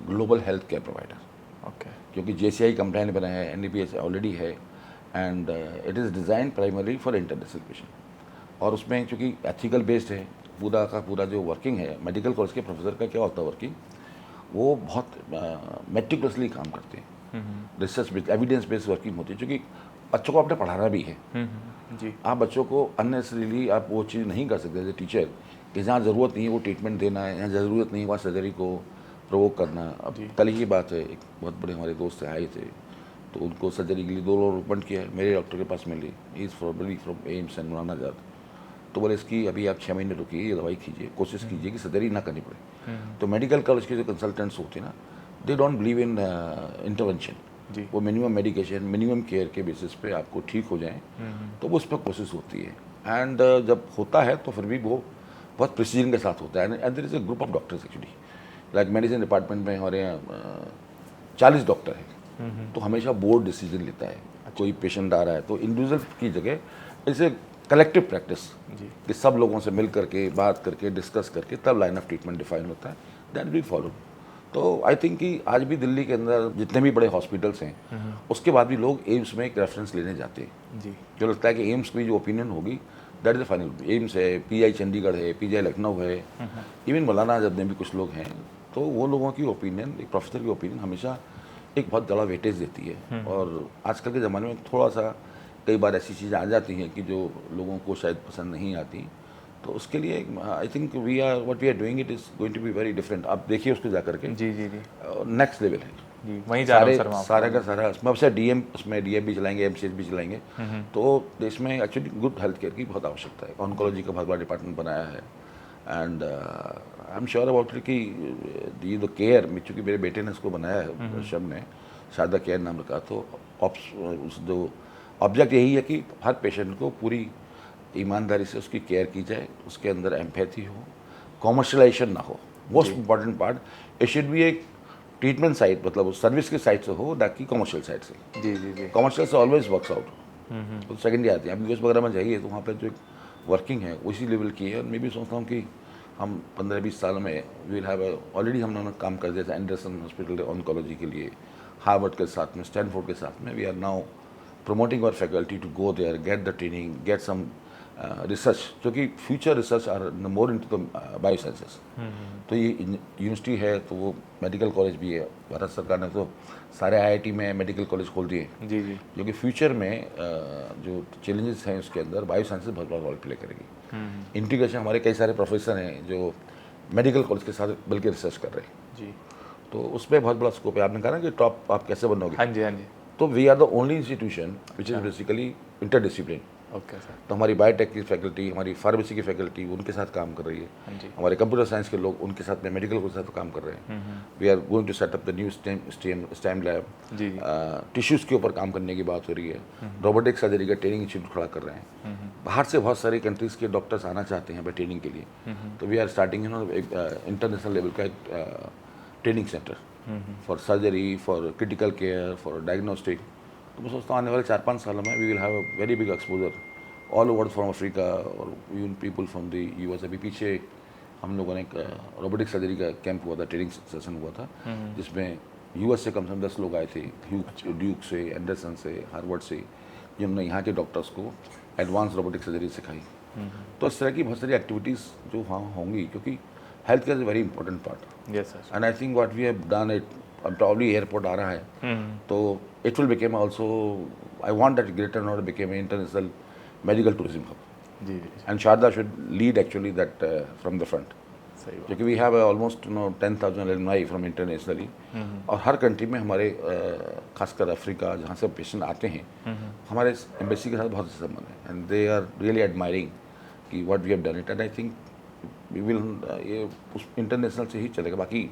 global health care provider. Okay. क्योंकि JCI कंप्लाइंट बना है, NABH ऑलरेडी है and it is design primary for international patient. और उसमें चूँकि एथिकल बेस्ड है पूरा का पूरा, जो वर्किंग है मेडिकल कॉलेज के प्रोफेसर का क्या होता है वर्किंग, वो बहुत मेटिकुलसली काम करते हैं, research based evidence based working होती है। क्योंकि बच्चों को आपने पढ़ाना भी है। जी आप बच्चों को अननेसेसरीली आप वो चीज़ नहीं कर सकते एज ए टीचर कि जहाँ ज़रूरत नहीं है वो ट्रीटमेंट देना है, जहाँ ज़रूरत नहीं है वहाँ सर्जरी को प्रोवोक करना। अब कल ही की बात है, एक बहुत बड़े हमारे दोस्त आए थे तो उनको सर्जरी के लिए 2 लोग रिकमेंड किया है, मेरे डॉक्टर के पास मिली, इज़ फॉरमली फ्रॉम एम्स एंड मौलाना आज़ाद। तो बोले इसकी अभी आप 6 महीने रुकिए, ये दवाई कीजिए, कोशिश कीजिए कि सर्जरी ना करनी पड़े। तो मेडिकल कॉलेज के जो कंसल्टेंट्स होते हैं ना, they don't believe in intervention. जी वो मिनिमम मेडिकेशन, मिनिमम केयर के बेसिस पे आपको ठीक हो जाए तो वो उस पर कोशिश होती है। एंड जब होता है तो फिर भी वो बहुत प्रिसीजन के साथ होता है। And there is a group of doctors actually, like medicine department में हमारे यहाँ 40 डॉक्टर हैं, तो हमेशा बोर्ड डिसीजन लेता है। कोई पेशेंट आ रहा है तो इंडिविजुअल की जगह इसे कलेक्टिव प्रैक्टिस कि सब लोगों से मिल करके बात करके डिस्कस करके तब लाइन ऑफ ट्रीटमेंट डिफाइन होता है, दैट वी फॉलो। तो आई थिंक कि आज भी दिल्ली के अंदर जितने भी बड़े हॉस्पिटल्स हैं उसके बाद भी लोग एम्स में एक रेफरेंस लेने जाते हैं। जी जो लगता है कि एम्स की जो ओपिनियन होगी that is the final. AIIMS है, पीआई चंडीगढ़ है, पीजीआई लखनऊ है, इवन मौलाना आज़ाद में भी कुछ लोग हैं, तो वो लोगों की ओपिनियन, एक प्रोफेसर की ओपिनियन हमेशा एक बहुत बड़ा वेटेज देती है। और आजकल के ज़माने में थोड़ा सा कई बार ऐसी चीज़ें आ जाती हैं कि जो लोगों को शायद पसंद नहीं आती, तो उसके लिए I think we are what we are doing it is going to be very different. आप देखिए उसको जा करके जी जी जी नेक्स्ट लेवल है जी, वहीं जा रहा हूँ सर वहाँ सारे का सारा। उसमें अब से डीएम, उसमें डीएम भी चलाएंगे, एमसीएच भी चलाएंगे। तो देश में एक्चुअली गुड हेल्थ केयर की बहुत आवश्यकता है। ऑन्कोलॉजी का बहुत बड़ा डिपार्टमेंट बनाया है and I am sure about it कि ये द केयर, चूँकि मेरे बेटे ने इसको बनाया है, शब ने शारदा केयर नाम रखा, तो जो ऑब्जेक्ट यही है कि हर पेशेंट को पूरी ईमानदारी से उसकी केयर की जाए, उसके अंदर एम्पैथी हो, कॉमर्शलाइजेशन ना हो। Most important part, it should be एक ट्रीटमेंट साइड, मतलब सर्विस के साइड से हो ना कि कॉमर्शियल साइड से। जी जी जी कॉमर्शियल से ऑलवेज वर्क्स आउट, तो सेकेंडरी आती है। अब यूएस वगैरह में जाइए तो वहाँ पे जो वर्किंग है उसी लेवल की है। और मैं भी सोचता हूँ कि हम 15-20 साल में वी विल हैव, ऑलरेडी हम लोगों ने काम कर दिया था एंडरसन हॉस्पिटल ऑन्कोलॉजी के लिए, हार्वर्ड के साथ में, स्टैनफोर्ड के साथ में। We are now promoting our faculty to go there, get the training, get some research, जो कि future research are more into the biosciences. तो ये यूनिवर्सिटी है, तो वो मेडिकल कॉलेज भी है। भारत सरकार ने तो सारे आईआईटी में मेडिकल कॉलेज खोल दिए, जी जी जो कि फ्यूचर में जो चैलेंजेस हैं उसके अंदर बायोसाइंसेस बहुत बड़ा रोल प्ले करेगी। इंटीग्रेशन, हमारे कई सारे प्रोफेसर हैं जो मेडिकल कॉलेज के साथ बल्कि रिसर्च कर रहे हैं, जी तो उसमें बहुत बड़ा स्कोप है। आपने कहा ना कि टॉप आप कैसे बनोगे, हाँ जी हाँ जी तो we are the only institution which is basically interdiscipline. Okay sir तो हमारी बायोटेक की फैकल्टी, हमारी फार्मेसी की फैकल्टी उनके साथ काम कर रही है, हाँ जी हमारे कंप्यूटर साइंस के लोग उनके साथ में मेडिकल के साथ काम कर रहे हैं। We are going to set up the new stem lab, जी जी टिश्यूज़ के ऊपर काम करने की बात हो रही है। रोबोटिक सर्जरी का ट्रेनिंग इंस्टीट्यूट खड़ा कर रहे हैं। बाहर से बहुत सारी कंट्रीज़ के डॉक्टर्स आना चाहते हैं ट्रेनिंग के लिए, तो वी आर स्टार्टिंग एक इंटरनेशनल लेवल का एक training centre for surgery, for critical care, for diagnostic. तो मैं सोचता हूँ आने वाले 4-5 सालों में we will have a very big exposure all over from Africa और even people from the US. अभी पीछे हम लोगों ने एक रोबोटिक सर्जरी का कैंप हुआ था, ट्रेनिंग सेशन हुआ था, जिसमें यूएस से कम से कम 10 लोग आए थे, ड्यूक से, एंडरसन से, हार्वर्ड से, जिन्होंने यहाँ के डॉक्टर्स को एडवांस रोबोटिक सर्जरी सिखाई। तो इस तरह की बहुत सारी एक्टिविटीज़ जो वहाँ होंगी, क्योंकि health care is very important part. Yes sir and I think what we have done it, अब प्रॉब्ली एयरपोर्ट आ रहा है, तो it will became also, I want that greater Noida became international medical tourism hub, जी जी and Sharda should lead actually that from the front, सही बात क्योंकि we have almost 10,000 alumni from internationally. और हर कंट्री में हमारे खासकर अफ्रीका जहाँ से पेशेंट आते हैं, हमारे एम्बेसी के साथ बहुत अच्छे संबंध हैं, and they are really admiring कि what we have done it. And I think we will, ये उस इंटरनेशनल से ही चलेगा। बाकी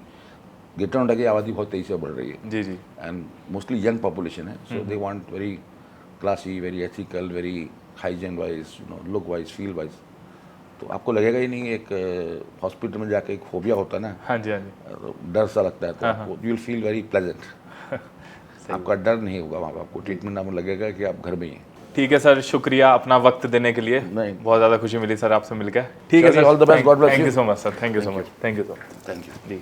ग्रेटर नोएडा की आबादी बहुत तेज़ी से बढ़ रही है, जी जी एंड मोस्टली यंग पॉपुलेशन है, so they want very classy, very ethical, very hygiene wise, look wise, feel wise. तो आपको लगेगा ही नहीं, एक हॉस्पिटल में जाके एक फोबिया होता है ना, हाँ जी हाँ जी डर सा लगता है, तो आपको you will feel very pleasant. आपका डर नहीं होगा वहाँ पर, आपको ट्रीटमेंट आपको लगेगा कि आप घर में ही हैं। ठीक है सर, शुक्रिया अपना वक्त देने के लिए, नहीं, बहुत ज़्यादा खुशी मिली सर आपसे मिलकर। ठीक है चलिए, sir, all the best, God bless thank you. You so much sir, thank you so much, thank you sir thank you. Ji.